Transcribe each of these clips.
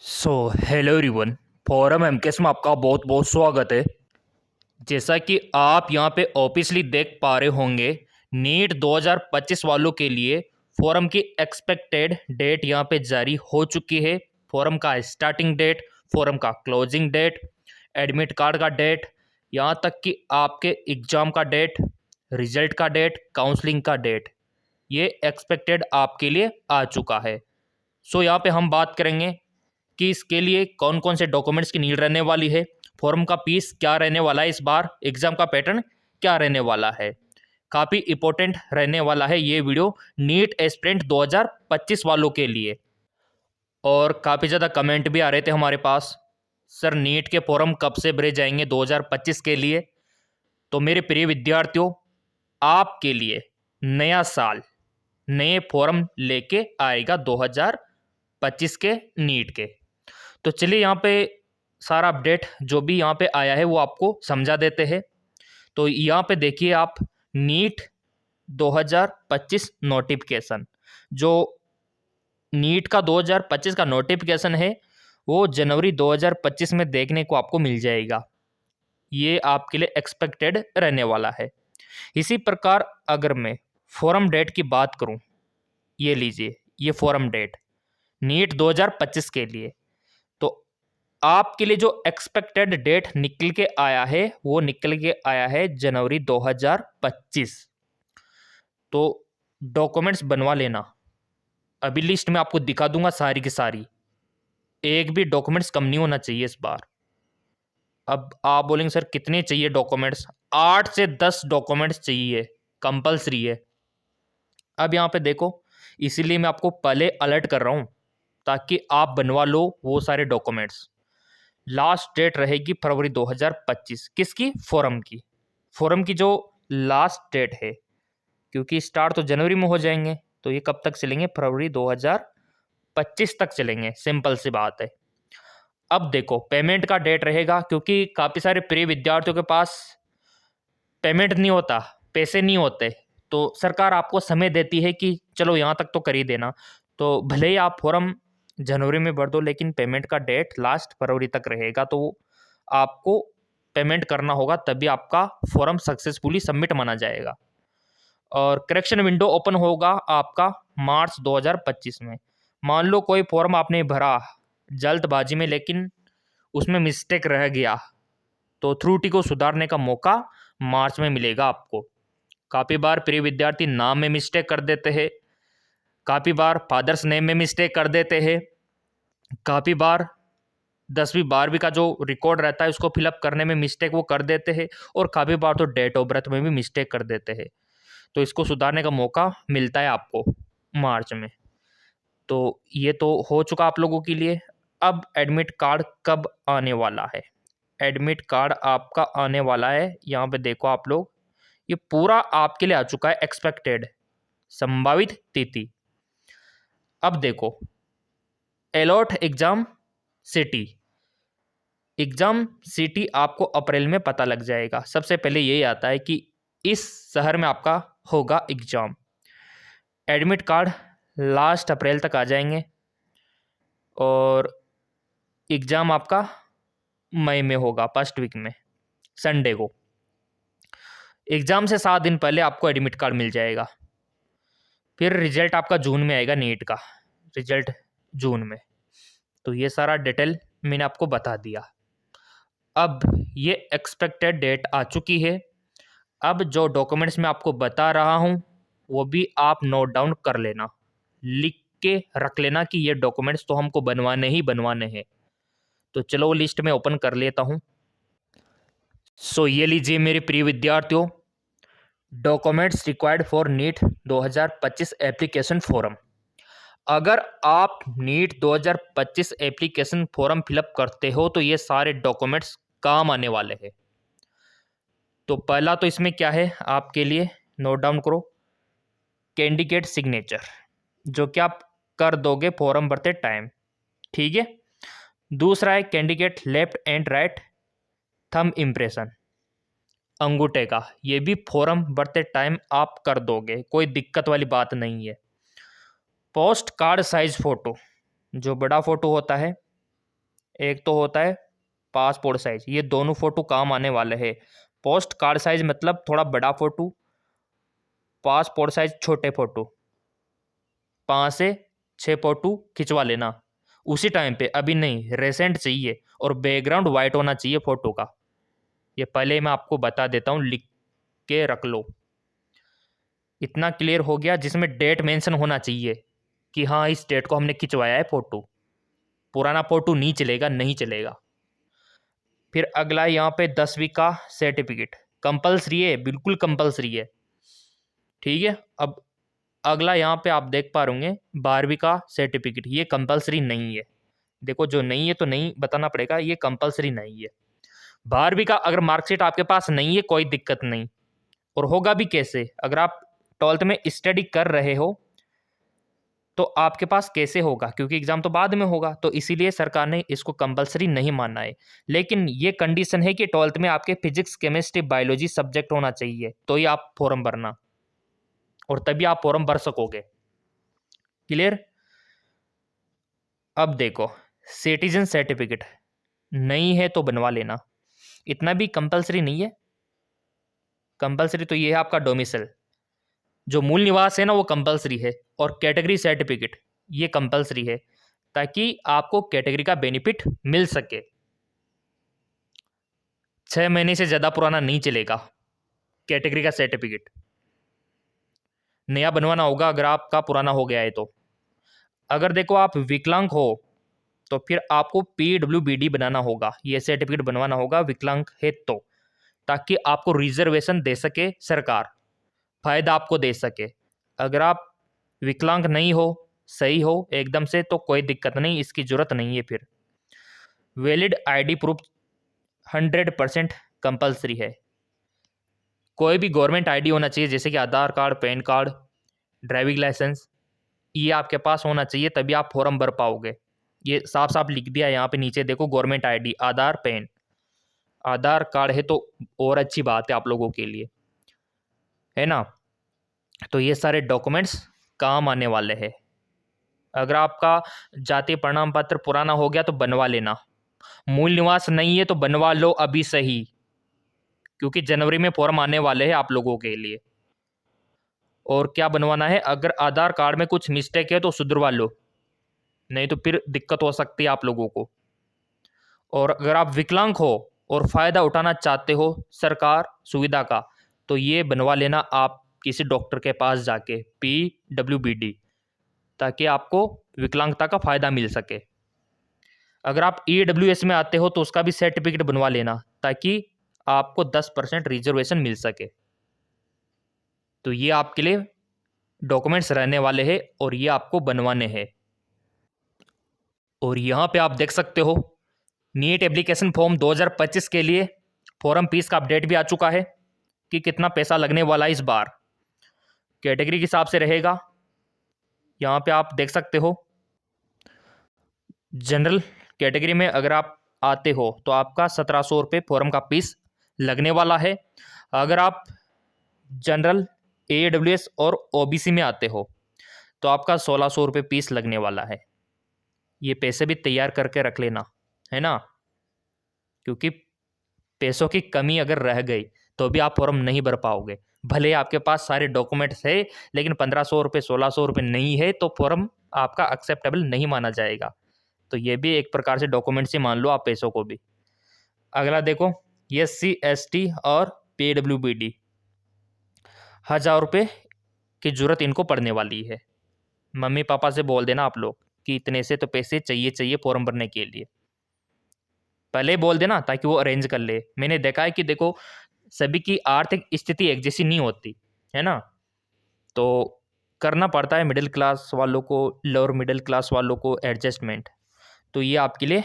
So hello everyone. Forum MKS में आपका बहुत बहुत स्वागत है। जैसा कि आप यहाँ पे ऑफिशियली देख पा रहे होंगे, नीट 2025 वालों के लिए फोरम की एक्सपेक्टेड डेट यहाँ पे जारी हो चुकी है। फोरम का स्टार्टिंग डेट, फोरम का क्लोजिंग डेट, एडमिट कार्ड का डेट, यहाँ तक कि आपके एग्ज़ाम का डेट, रिजल्ट का डेट, काउंसलिंग का डेट, ये एक्सपेक्टेड आपके लिए आ चुका है। सो यहाँ पे हम बात करेंगे कि इसके लिए कौन कौन से डॉक्यूमेंट्स की नीड रहने वाली है, फॉर्म का फीस क्या रहने वाला है, इस बार एग्जाम का पैटर्न क्या रहने वाला है। काफ़ी इंपॉर्टेंट रहने वाला है ये वीडियो नीट एस्पिरेंट 2025 वालों के लिए। और काफ़ी ज़्यादा कमेंट भी आ रहे थे हमारे पास, सर नीट के फॉर्म कब से भरे जाएंगे 2025 के लिए। तो मेरे प्रिय विद्यार्थियों, आपके लिए नया साल नए फॉर्म लेके आएगा 2025 के नीट के। तो चलिए यहाँ पे सारा अपडेट जो भी यहाँ पे आया है वो आपको समझा देते हैं। तो यहाँ पे देखिए आप, नीट 2025 नोटिफिकेशन, जो नीट का 2025 का नोटिफिकेशन है वो जनवरी 2025 में देखने को आपको मिल जाएगा। ये आपके लिए एक्सपेक्टेड रहने वाला है। इसी प्रकार अगर मैं फॉरम डेट की बात करूं, ये लीजिए, ये फॉरम डेट नीट 2025 के लिए। तो आपके लिए जो एक्सपेक्टेड डेट निकल के आया है वो निकल के आया है जनवरी 2025। तो डॉक्यूमेंट्स बनवा लेना, अभी लिस्ट में आपको दिखा दूंगा सारी की सारी, एक भी डॉक्यूमेंट्स कम नहीं होना चाहिए इस बार। अब आप बोलेंगे सर कितने चाहिए डॉक्यूमेंट्स? 8 से 10 डॉक्यूमेंट्स चाहिए, कंपलसरी है। अब यहाँ पे देखो, इसीलिए मैं आपको पहले अलर्ट कर रहा हूँ ताकि आप बनवा लो वो सारे डॉक्यूमेंट्स। लास्ट डेट रहेगी फरवरी 2025, किसकी? फोरम की। फोरम की जो लास्ट डेट है, क्योंकि स्टार्ट तो जनवरी में हो जाएंगे तो ये कब तक चलेंगे? फरवरी 2025 तक चलेंगे, सिंपल सी बात है। अब देखो पेमेंट का डेट रहेगा, क्योंकि काफ़ी सारे प्रिय विद्यार्थियों के पास पेमेंट नहीं होता, पैसे नहीं होते, तो सरकार आपको समय देती है कि चलो यहाँ तक तो कर ही देना। तो भले ही आप फॉर्म जनवरी में भर दो, लेकिन पेमेंट का डेट लास्ट फरवरी तक रहेगा, तो आपको पेमेंट करना होगा, तभी आपका फॉर्म सक्सेसफुली सबमिट माना जाएगा। और करेक्शन विंडो ओपन होगा आपका मार्च 2025 में। मान लो कोई फॉर्म आपने भरा जल्दबाजी में, लेकिन उसमें मिस्टेक रह गया, तो त्रुटि को सुधारने का मौका मार्च में मिलेगा आपको। काफ़ी बार प्रिय विद्यार्थी नाम में मिस्टेक कर देते हैं, काफ़ी बार फादर्स नेम में मिस्टेक कर देते हैं, काफ़ी बार 10वीं 12वीं का जो रिकॉर्ड रहता है उसको फिलअप करने में मिस्टेक वो कर देते हैं, और काफ़ी बार तो डेट ऑफ बर्थ में भी मिस्टेक कर देते हैं। तो इसको सुधारने का मौका मिलता है आपको मार्च में। तो ये तो हो चुका आप लोगों के लिए। अब एडमिट कार्ड कब आने वाला है? एडमिट कार्ड आपका आने वाला है, यहाँ पे देखो आप लोग, ये पूरा आपके लिए आ चुका है एक्सपेक्टेड संभावित तिथि। अब देखो, allot exam city, exam city आपको अप्रैल में पता लग जाएगा। सबसे पहले यही आता है कि इस शहर में आपका होगा exam. Admit card last April तक आ जाएंगे, और एग्ज़ाम आपका मई में होगा, फर्स्ट वीक में, संडे को। एग्ज़ाम से 7 दिन पहले आपको एडमिट कार्ड मिल जाएगा। फिर रिजल्ट आपका जून में आएगा, नीट का रिजल्ट जून में। तो ये सारा डिटेल मैंने आपको बता दिया। अब ये एक्सपेक्टेड डेट आ चुकी है। अब जो डॉक्यूमेंट्स मैं आपको बता रहा हूँ वो भी आप नोट डाउन कर लेना, लिख के रख लेना कि ये डॉक्यूमेंट्स तो हमको बनवाने ही बनवाने हैं। तो चलो वो लिस्ट में ओपन कर लेता हूँ। सो ये लीजिए मेरे प्रिय विद्यार्थियों, documents required for NEET 2025 application form. अगर आप नीट 2025 एप्लीकेशन फॉर्म फिलअप करते हो तो ये सारे डॉक्यूमेंट्स काम आने वाले हैं। तो पहला तो इसमें क्या है आपके लिए, नोट डाउन करो, कैंडिडेट सिग्नेचर, जो कि आप कर दोगे फॉर्म भरते टाइम, ठीक है। दूसरा है candidate left and right thumb impression, अंगूठे का, ये भी फॉर्म भरते टाइम आप कर दोगे, कोई दिक्कत वाली बात नहीं है। पोस्ट कार्ड साइज फ़ोटो, जो बड़ा फ़ोटो होता है एक तो होता है पासपोर्ट साइज, ये दोनों फ़ोटो काम आने वाले हैं। पोस्ट कार्ड साइज मतलब थोड़ा बड़ा फ़ोटो, पासपोर्ट साइज छोटे फ़ोटो, 5 से 6 फ़ोटो खिंचवा लेना उसी टाइम पे, अभी नहीं, रिसेंट चाहिए। और बैकग्राउंड वाइट होना चाहिए फ़ोटो का, ये पहले मैं आपको बता देता हूँ, लिख के रख लो। इतना क्लियर हो गया, जिसमें डेट मेंशन होना चाहिए कि हाँ इस डेट को हमने खिंचवाया है फ़ोटो, पुराना फ़ोटो नहीं चलेगा, नहीं चलेगा। फिर अगला यहाँ पे 10वीं का सर्टिफिकेट कंपलसरी है, बिल्कुल कंपलसरी है, ठीक है। अब अगला यहाँ पे आप देख पा रहे होंगे 12वीं का सर्टिफिकेट, ये कंपलसरी नहीं है। देखो जो नहीं है तो नहीं बताना पड़ेगा, ये कंपलसरी नहीं है। 12वीं का अगर मार्कशीट आपके पास नहीं है कोई दिक्कत नहीं, और होगा भी कैसे, अगर आप 12th में स्टडी कर रहे हो तो आपके पास कैसे होगा, क्योंकि एग्जाम तो बाद में होगा, तो इसीलिए सरकार ने इसको कंपलसरी नहीं माना है। लेकिन ये कंडीशन है कि 12th में आपके फिजिक्स केमिस्ट्री बायोलॉजी सब्जेक्ट होना चाहिए, तो ही आप फॉर्म भरना, और तभी आप फॉर्म भर सकोगे। क्लियर। अब देखो सिटीजन सर्टिफिकेट नहीं है तो बनवा लेना, इतना भी कंपलसरी नहीं है। कंपलसरी तो ये है आपका डोमिसाइल, जो मूल निवास है ना वो कंपलसरी है, और कैटेगरी सर्टिफिकेट ये कंपलसरी है, ताकि आपको कैटेगरी का बेनिफिट मिल सके। 6 महीने से ज़्यादा पुराना नहीं चलेगा कैटेगरी का सर्टिफिकेट, नया बनवाना होगा अगर आपका पुराना हो गया है तो। अगर देखो आप विकलांग हो तो फिर आपको PWBD बनाना होगा, ये सर्टिफिकेट बनवाना होगा विकलांग है तो, ताकि आपको रिजर्वेशन दे सके सरकार, फायदा आपको दे सके। अगर आप विकलांग नहीं हो, सही हो एकदम से, तो कोई दिक्कत नहीं, इसकी जरूरत नहीं है। फिर वैलिड ID प्रूफ 100% कंपलसरी है, कोई भी गवर्नमेंट ID होना चाहिए, जैसे कि Aadhaar card, PAN card, driving licence, ये आपके पास होना चाहिए, तभी आप फॉर्म भर पाओगे। ये साफ साफ लिख दिया यहाँ पे नीचे, देखो गवर्नमेंट ID, आधार, पैन, आधार कार्ड है तो और अच्छी बात है आप लोगों के लिए, है ना। तो ये सारे डॉक्यूमेंट्स काम आने वाले हैं। अगर आपका जाति प्रमाण पत्र पुराना हो गया तो बनवा लेना, मूल निवास नहीं है तो बनवा लो अभी सही, क्योंकि जनवरी में फॉर्म आने वाले हैं आप लोगों के लिए। और क्या बनवाना है, अगर आधार कार्ड में कुछ मिस्टेक है तो सुधरवा लो, नहीं तो फिर दिक्कत हो सकती है आप लोगों को। और अगर आप विकलांग हो और फ़ायदा उठाना चाहते हो सरकार सुविधा का, तो ये बनवा लेना आप किसी डॉक्टर के पास जाके, PWBD, ताकि आपको विकलांगता का फ़ायदा मिल सके। अगर आप EWS में आते हो तो उसका भी सर्टिफिकेट बनवा लेना, ताकि आपको 10% रिजर्वेशन मिल सके। तो ये आपके लिए डॉक्यूमेंट्स रहने वाले हैं और ये आपको बनवाने हैं। और यहाँ पे आप देख सकते हो नीट एप्लीकेशन फॉर्म 2025 के लिए फॉर्म फीस का अपडेट भी आ चुका है कि कितना पैसा लगने वाला है इस बार, कैटेगरी के हिसाब से रहेगा। यहाँ पे आप देख सकते हो जनरल कैटेगरी में अगर आप आते हो तो आपका 1700 रुपये फॉर्म का फीस लगने वाला है। अगर आप जनरल, AWS और OBC में आते हो तो आपका 1600 रुपये फीस लगने वाला है। ये पैसे भी तैयार करके रख लेना, है ना, क्योंकि पैसों की कमी अगर रह गई तो भी आप फॉर्म नहीं भर पाओगे। भले आपके पास सारे डॉक्यूमेंट्स है, लेकिन 1500 रुपये 1600 रुपये नहीं है तो फॉर्म आपका एक्सेप्टेबल नहीं माना जाएगा। तो ये भी एक प्रकार से डॉक्यूमेंट्स ही मान लो आप पैसों को भी। अगला देखो SC ST और PWBD 1000 रुपये की जरूरत इनको पड़ने वाली है। मम्मी पापा से बोल देना आप लोग कि इतने से तो पैसे चाहिए फॉर्म भरने के लिए, पहले बोल देना ताकि वो अरेंज कर ले। मैंने देखा है कि देखो सभी की आर्थिक स्थिति एक जैसी नहीं होती है ना, तो करना पड़ता है मिडिल क्लास वालों को, लोअर मिडिल क्लास वालों को एडजस्टमेंट। तो ये आपके लिए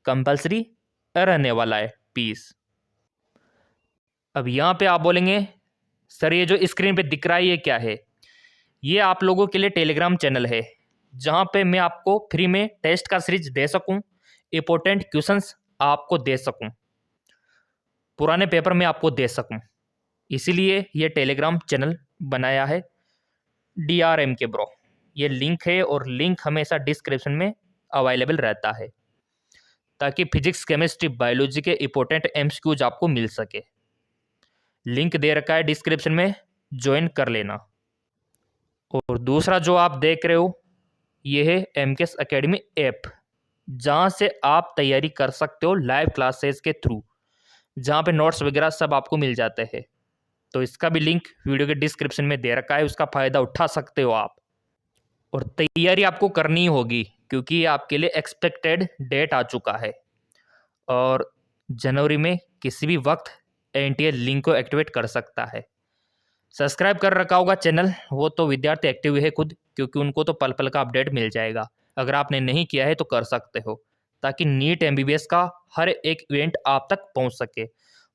कंपलसरी रहने वाला है फीस। अब यहाँ पे आप बोलेंगे सर ये जो स्क्रीन पे दिख रहा है ये क्या है, ये आप लोगों के लिए टेलीग्राम चैनल है, जहाँ पे मैं आपको फ्री में टेस्ट का सीरीज दे सकूँ, इंपॉर्टेंट क्वेश्चंस आपको दे सकूँ, पुराने पेपर में आपको दे सकूँ। इसीलिए ये टेलीग्राम चैनल बनाया है DRM के ब्रो। ये लिंक है और लिंक हमेशा डिस्क्रिप्शन में अवेलेबल रहता है, ताकि फिजिक्स केमिस्ट्री बायोलॉजी के इंपॉर्टेंट एमसीक्यूज आपको मिल सके। लिंक दे रखा है डिस्क्रिप्शन में, ज्वाइन कर लेना। और दूसरा जो आप देख रहे हो ये है एमकेएस एकेडमी ऐप, जहाँ से आप तैयारी कर सकते हो लाइव क्लासेस के थ्रू, जहाँ पे नोट्स वगैरह सब आपको मिल जाते हैं। तो इसका भी लिंक वीडियो के डिस्क्रिप्शन में दे रखा है, उसका फ़ायदा उठा सकते हो आप। और तैयारी आपको करनी होगी क्योंकि ये आपके लिए एक्सपेक्टेड डेट आ चुका है और जनवरी में किसी भी वक्त एनटीए लिंक को एक्टिवेट कर सकता है। सब्सक्राइब कर रखा होगा चैनल, वो तो विद्यार्थी एक्टिव है खुद, क्योंकि उनको तो पल पल का अपडेट मिल जाएगा। अगर आपने नहीं किया है तो कर सकते हो, ताकि नीट एमबीबीएस का हर एक इवेंट आप तक पहुंच सके।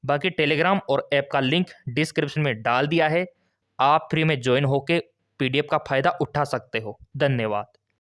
बाकी टेलीग्राम और ऐप का लिंक डिस्क्रिप्शन में डाल दिया है, आप फ्री में ज्वाइन होकर पीडीएफ का फ़ायदा उठा सकते हो। धन्यवाद।